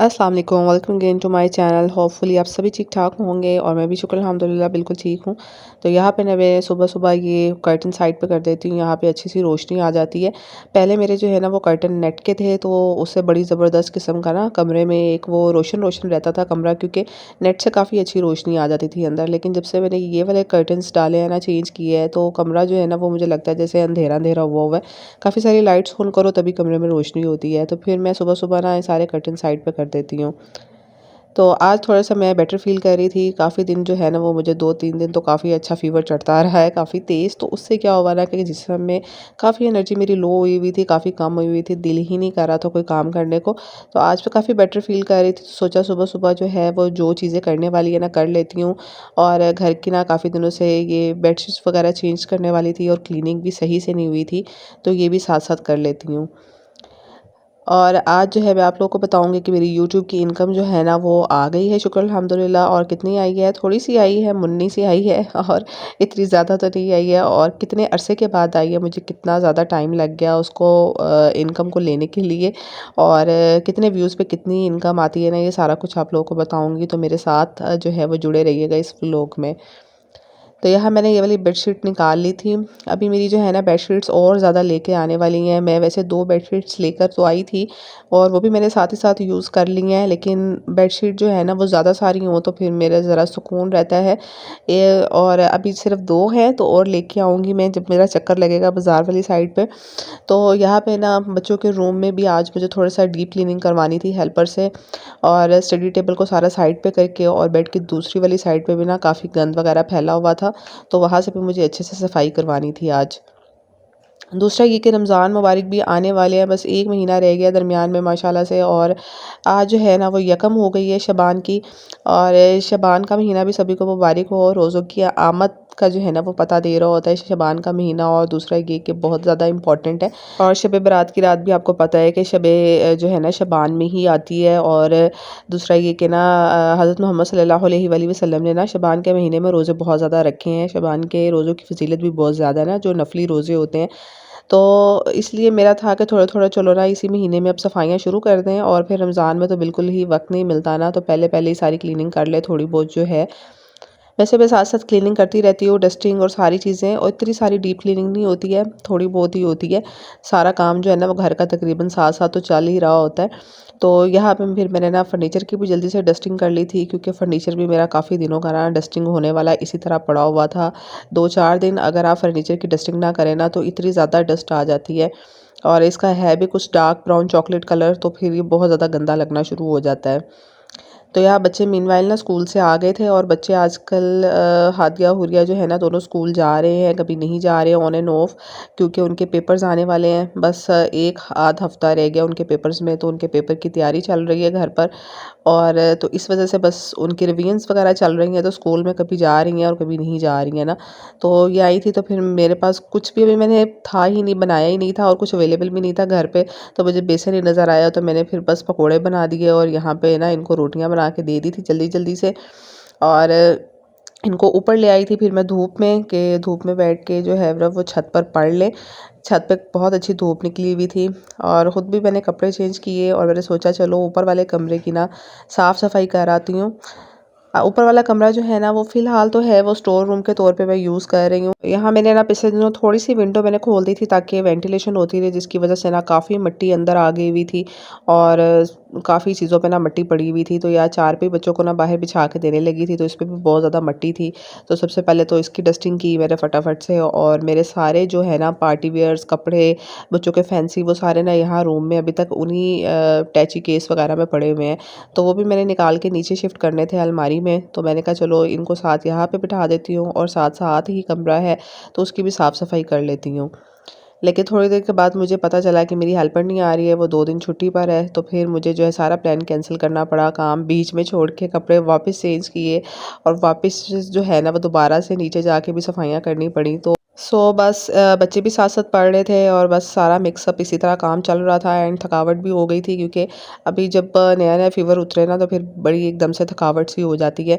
अस्सलाम वालेकुम, welcome again to my channel. Hopefully आप सभी ठीक ठाक होंगे और मैं भी शुक्र अल्हम्दुलिल्लाह बिल्कुल ठीक हूँ। तो यहाँ पे ना मैं सुबह सुबह ये कर्टन साइड पे कर देती हूँ, यहाँ पे अच्छी सी रोशनी आ जाती है। पहले मेरे जो है ना वो कर्टन नेट के थे, तो उससे बड़ी ज़बरदस्त किस्म का ना कमरे में एक वो रोशन रोशन रहता था कमरा, क्योंकि नेट से काफ़ी अच्छी रोशनी आ जाती थी अंदर। लेकिन जब से मैंने ये वाले कर्टन्स डाले हैं ना, चेंज किए हैं, तो कमरा जो है ना वो मुझे लगता है जैसे अंधेरा अंधेरा हुआ है। काफ़ी सारी लाइट्स ऑन करो तभी कमरे में रोशनी होती है, तो फिर मैं सुबह सुबह ना ये सारे कर्टन साइड पे कर देती हूँ। तो आज थोड़ा-सा मैं बेटर फ़ील कर रही थी। काफ़ी दिन जो है ना वो मुझे 2-3 दिन तो काफ़ी अच्छा फ़ीवर चढ़ता रहा है, काफ़ी तेज़। तो उससे क्या हुआ ना कि जिस्म में काफ़ी एनर्जी मेरी लो हुई हुई थी, काफ़ी कम हुई हुई थी, दिल ही नहीं कर रहा था कोई काम करने को। तो आज मैं काफ़ी बेटर फ़ील कर रही थी, तो सोचा सुबह-सुबह जो है वो जो चीज़ें करने वाली है ना कर लेती हूँ। और घर की ना काफ़ी दिनों से ये बेडशीट्स वग़ैरह चेंज करने वाली थी और क्लीनिंग भी सही से नहीं हुई थी, तो ये भी साथ-साथ कर लेती हूँ। और आज जो है मैं आप लोगों को बताऊँगी कि मेरी यूट्यूब की इनकम जो है ना वो आ गई है, शुक्र अल्हम्दुलिल्लाह। और कितनी आई है, थोड़ी-सी आई है, मुन्नी सी आई है और इतनी ज़्यादा तो नहीं आई है। और कितने अरसे के बाद आई है, मुझे कितना ज़्यादा टाइम लग गया उसको इनकम को लेने के लिए। और कितने व्यूज़ पे कितनी इनकम आती है ना, ये सारा कुछ आप लोगों को बताऊँगी, तो मेरे साथ जो है वो जुड़े रहिएगा इस व्लॉग में। तो यहाँ मैंने ये वाली बेडशीट निकाल ली थी। अभी मेरी जो है ना बेडशीट्स और ज़्यादा लेके आने वाली हैं। मैं वैसे 2 बेडशीट्स लेकर तो आई थी और वो भी मैंने साथ ही साथ यूज़ कर ली हैं। लेकिन बेडशीट जो है ना वो ज़्यादा सारी हों तो फिर मेरा ज़रा सुकून रहता है। और अभी सिर्फ़ 2 हैं, तो और लेके आऊँगी मैं जब मेरा चक्कर लगेगा बाज़ार वाली साइड पे। तो यहाँ पे ना बच्चों के रूम में भी आज मुझे थोड़ा-सा डीप क्लीनिंग करवानी थी हेल्पर से। और स्टडी टेबल को सारा साइड पे करके और बेड की दूसरी वाली साइड पे भी ना काफ़ी गंद वगैरह फैला हुआ था, तो वहाँ से भी मुझे अच्छे से सफाई करवानी थी आज। दूसरा ये कि रमज़ान मुबारक भी आने वाले हैं, बस 1 महीना रह गया दरमियान में माशाल्लाह से। और आज जो है ना वो यकम हो गई है शबान की। और शबान का महीना भी सभी को मुबारक हो। रोज़ों की आमद का जो है ना वो पता दे रहा होता है शबान का महीना। और दूसरा ये कि बहुत ज़्यादा इम्पोर्टेंट है। और शब बारात की रात भी आपको पता है कि जो है ना शबान में ही आती है। और दूसरा ये कि ना हज़रत मोहम्मद सल्लल्लाहु अलैहि वसल्लम ने ना शबान के महीने में रोज़े बहुत ज़्यादा रखे हैं। शबान के रोज़ों की फ़जीलत भी बहुत ज़्यादा है ना, जो नफली रोज़े होते हैं। तो इसलिए मेरा था कि थोड़ा-थोड़ा चलो ना इसी महीने में अब सफाइयाँ शुरू कर दें। और फिर रमज़ान में तो बिल्कुल ही वक़्त नहीं मिलता ना, तो पहले-पहले ही सारी क्लीनिंग कर ले थोड़ी बहुत जो है। वैसे मैं साथ-साथ क्लीनिंग करती रहती हूँ, डस्टिंग और सारी चीज़ें। और इतनी सारी डीप क्लीनिंग नहीं होती है, थोड़ी बहुत ही होती है। सारा काम जो है ना वो घर का तकरीबन साथ-साथ तो चल ही रहा होता है। तो यहाँ पे फिर मैंने ना फर्नीचर की भी जल्दी से डस्टिंग कर ली थी, क्योंकि फर्नीचर भी मेरा काफ़ी दिनों का ना डस्टिंग होने वाला इसी तरह पड़ा हुआ था। 2-4 दिन अगर आप फर्नीचर की डस्टिंग ना करें ना, तो इतनी ज़्यादा डस्ट आ जाती है। और इसका है भी कुछ डार्क ब्राउन चॉकलेट कलर, तो फिर ये बहुत ज़्यादा गंदा लगना शुरू हो जाता है। तो यहाँ बच्चे मीनवाइल ना स्कूल से आ गए थे। और बच्चे आजकल हादिया हुरिया जो है ना दोनों स्कूल जा रहे हैं, कभी नहीं जा रहे, ऑन एंड ऑफ, क्योंकि उनके पेपर्स आने वाले हैं। बस एक आध हफ्ता रह गया उनके पेपर्स में, तो उनके पेपर की तैयारी चल रही है घर पर। और तो इस वजह से बस उनकी रिवीजन्स वगैरह चल रही हैं, तो स्कूल में कभी जा रही हैं और कभी नहीं जा रही हैं ना। तो ये आई थी, तो फिर मेरे पास कुछ भी अभी मैंने था ही नहीं, बनाया ही नहीं था और कुछ अवेलेबल भी नहीं था घर पे। तो मुझे बेसन ही नज़र आया, तो मैंने फिर बस पकोड़े बना दिए और यहाँ पे ना इनको रोटियां बना के दे दी थी जल्दी जल्दी से। और इनको ऊपर ले आई थी फिर मैं धूप में, कि धूप में बैठ के जो है वो छत पर पढ़ ले। छत पे बहुत अच्छी धूप निकली हुई थी। और ख़ुद भी मैंने कपड़े चेंज किए और मैंने सोचा चलो ऊपर वाले कमरे की ना साफ़ सफाई कर आती हूँ। ऊपर वाला कमरा जो है ना वो फ़िलहाल तो है वो स्टोर रूम के तौर पे मैं यूज़ कर रही हूँ। यहाँ मैंने ना पिछले दिनों थोड़ी-सी विंडो मैंने खोल दी थी, ताकि वेंटिलेशन होती रहे, जिसकी वज़ह से ना काफ़ी मिट्टी अंदर आ गई हुई थी। और काफ़ी चीज़ों पे ना मिट्टी पड़ी हुई थी। तो यार चारपाई बच्चों को ना बाहर बिछा के देने लगी थी, तो इस पे भी बहुत ज़्यादा मिट्टी थी। तो सबसे पहले तो इसकी डस्टिंग की मैंने फटाफट से। और मेरे सारे जो है ना पार्टी वियर्स कपड़े, बच्चों के फैंसी, वो सारे ना यहाँ रूम में अभी तक उन्हीं टैची केस वगैरह में पड़े हुए हैं। तो वो भी मैंने निकाल के नीचे शिफ्ट करने थे अलमारी में। तो मैंने कहा चलो इनको साथ यहाँ पे बिठा देती हूँ और साथ साथ ही कमरा है, तो उसकी भी साफ़ सफाई कर लेती हूँ। लेकिन थोड़ी देर के बाद मुझे पता चला कि मेरी हेल्पर नहीं आ रही है, वो 2 दिन छुट्टी पर है। तो फिर मुझे जो है सारा प्लान कैंसिल करना पड़ा, काम बीच में छोड़ के कपड़े वापस चेंज किए और वापस जो है ना वो दोबारा से नीचे जाके भी सफाइयाँ करनी पड़ी। तो बस बच्चे भी साथ-साथ पढ़ रहे थे और बस सारा मिक्सअप इसी तरह काम चल रहा था एंड थकावट भी हो गई थी क्योंकि अभी जब नया-नया फ़ीवर उतरे ना तो फिर बड़ी एकदम से थकावट सी हो जाती है।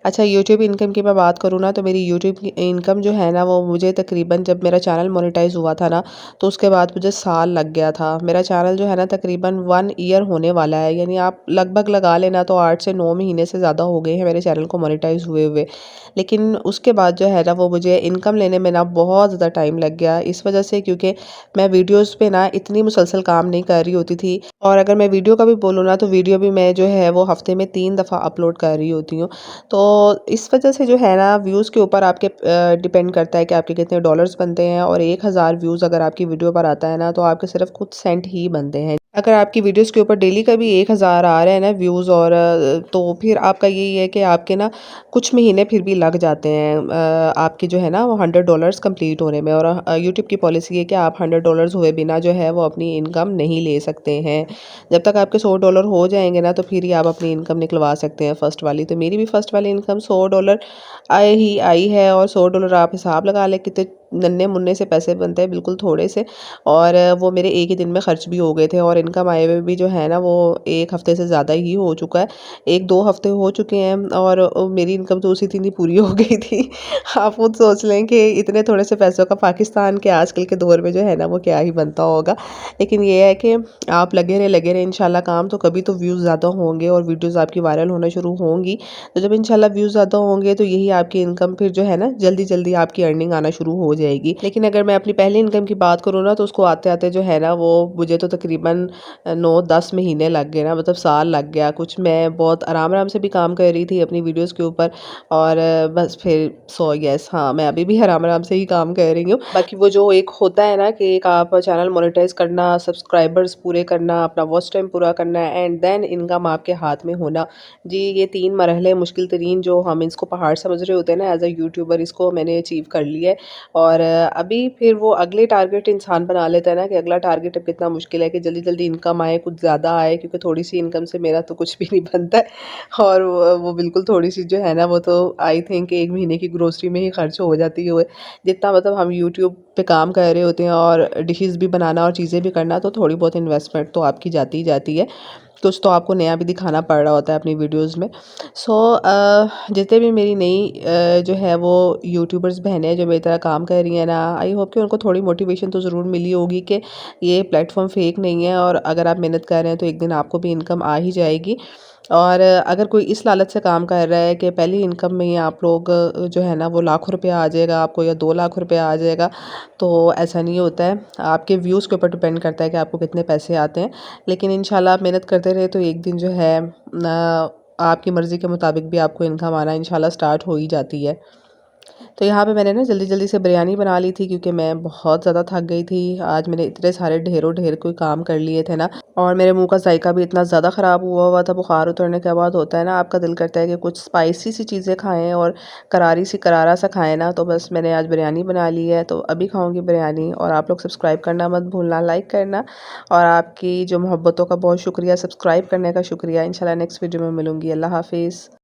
अच्छा, यूट्यूब इनकम की मैं बात करूँ ना तो मेरी यूट्यूब की इनकम जो है ना वो मुझे तकरीबन जब मेरा चैनल मोनेटाइज़ हुआ था ना तो उसके बाद मुझे साल लग गया था। मेरा चैनल जो है ना तकरीबन 1 ईयर होने वाला है, यानी आप लगभग लगा लेना तो 8 से 9 महीने से ज़्यादा हो गए हैं मेरे चैनल को मोनेटाइज़ हुए हुए। लेकिन उसके बाद जो है ना वो मुझे इनकम लेने में ना बहुत ज़्यादा टाइम लग गया, इस वजह से क्योंकि मैं वीडियोज़ पे ना इतनी मुसलसल काम नहीं कर रही होती थी। और अगर मैं वीडियो का भी बोलूँ ना तो वीडियो भी मैं जो है वो हफ़्ते में 3 दफ़ा अपलोड कर रही होती हूँ। तो इस वजह से जो है ना व्यूज़ के ऊपर आपके डिपेंड करता है कि आपके कितने डॉलर्स बनते हैं, और 1000 व्यूज़ अगर आपकी वीडियो पर आता है ना तो आपके सिर्फ कुछ सेंट ही बनते हैं। अगर आपकी वीडियोस के ऊपर डेली का भी 1000 आ रहे हैं ना व्यूज़, और तो फिर आपका यही है कि आपके ना कुछ महीने फिर भी लग जाते हैं आपके जो है ना वो $100 कंप्लीट होने में। और यूट्यूब की पॉलिसी है कि आप $100 हुए बिना जो है वो अपनी इनकम नहीं ले सकते हैं। जब तक आपके $100 हो जाएँगे ना तो फिर ही आप अपनी इनकम निकलवा सकते हैं फ़र्स्ट वाली। तो मेरी भी फ़र्स्ट वाली इनकम $100 आई है, और $100 आप हिसाब लगा लें कितने नन्हे-मुन्ने से पैसे बनते हैं, बिल्कुल थोड़े से। और वो मेरे एक ही दिन में खर्च भी हो गए थे, और इनकम आए हुए भी जो है ना वो 1 हफ़्ते से ज़्यादा ही हो चुका है। 1-2 हफ़्ते हो चुके हैं, और मेरी इनकम तो उसी दिन ही पूरी हो गई थी। आप खुद सोच लें कि इतने थोड़े से पैसों का पाकिस्तान के आजकल के दौर में जो है ना वो क्या ही बनता होगा। लेकिन ये है कि आप लगे रहे इंशाल्लाह काम, तो कभी तो व्यूज़ ज़्यादा होंगे और वीडियोज़ आपकी वायरल होना शुरू होंगी। तो जब इंशाल्लाह व्यूज़ ज़्यादा होंगे तो यही आपकी इनकम फिर जो है ना जल्दी-जल्दी आपकी अर्निंग आना शुरू हो जाएगी। लेकिन अगर मैं अपनी पहली इनकम की बात करूँ ना तो उसको आते-आते जो है ना वो मुझे तो तकरीबन 9-10 महीने लग गए ना, मतलब साल लग गया कुछ। मैं बहुत आराम-आराम से भी काम कर रही थी अपनी वीडियोज़ के ऊपर, और बस फिर सो यस हाँ, मैं अभी भी आराम-आराम से ही काम कर रही हूँ। बाकी वो जो एक होता है ना कि एक आप चैनल मोनेटाइज़ करना, सब्सक्राइबर्स पूरे करना, अपना वॉच टाइम पूरा करना एंड देन इनकम आपके हाथ में होना। जी, ये 3 मरहले मुश्किल तरीन जो हम इसको पहाड़ समझ रहे होते हैं ना एज़ अ यूट्यूबर, इसको मैंने अचीव कर लिया है। और अभी फिर वो अगले टारगेट इंसान बना लेता है ना कि अगला टारगेट अब कितना मुश्किल है कि जल्दी-जल्दी इनकम आए, कुछ ज़्यादा आए, क्योंकि थोड़ी-सी इनकम से मेरा तो कुछ भी नहीं बनता है। और वो बिल्कुल थोड़ी-सी जो है ना वो तो आई थिंक 1 महीने की ग्रोसरी में ही खर्च हो जाती है। जितना मतलब हम यूट्यूब पे काम कर रहे होते हैं और डिशेज़ भी बनाना और चीज़ें भी करना, तो थोड़ी बहुत इन्वेस्टमेंट तो आपकी जाती ही जाती है। कुछ तो आपको नया भी दिखाना पड़ रहा होता है अपनी वीडियोज़ में। जितने भी मेरी नई जो है वो यूट्यूबर्स बहनें जो मेरी तरह काम कर रही हैं ना, आई होप कि उनको थोड़ी मोटिवेशन तो ज़रूर मिली होगी कि ये प्लेटफ़ॉर्म फ़ेक नहीं है, और अगर आप मेहनत कर रहे हैं तो एक दिन आपको भी इनकम आ ही जाएगी। और अगर कोई इस लालच से काम कर रहा है कि पहली इनकम में ही आप लोग जो है ना वो लाखों रुपया आ जाएगा आपको, या 2 लाख रुपया आ जाएगा, तो ऐसा नहीं होता है। आपके व्यूज़ के ऊपर डिपेंड करता है कि आपको कितने पैसे आते हैं। लेकिन इंशाल्लाह आप मेहनत करते रहे तो एक दिन जो है आपकी मर्ज़ी के मुताबिक भी आपको इनकम आना इंशाल्लाह स्टार्ट हो ही जाती है। तो यहाँ पे मैंने ना जल्दी-जल्दी से बिरयानी बना ली थी क्योंकि मैं बहुत ज़्यादा थक गई थी। आज मैंने इतने सारे ढेरों-ढेर कोई काम कर लिए थे ना, और मेरे मुँह का ज़ायका भी इतना ज़्यादा ख़राब हुआ हुआ था। बुखार उतरने के बाद होता है ना, आपका दिल करता है कि कुछ स्पाइसी सी चीज़ें खाएँ और करारा सा खाएँ ना, तो बस मैंने आज बिरयानी बना ली है। तो अभी खाऊँगी बिरयानी, और आप लोग सब्सक्राइब करना मत भूलना, लाइक करना, और आपकी जो मोहब्बतों का बहुत शुक्रिया, सब्सक्राइब करने का शुक्रिया। इंशाल्लाह नेक्स्ट वीडियो में मिलूँगी। अल्लाह हाफ़िज़।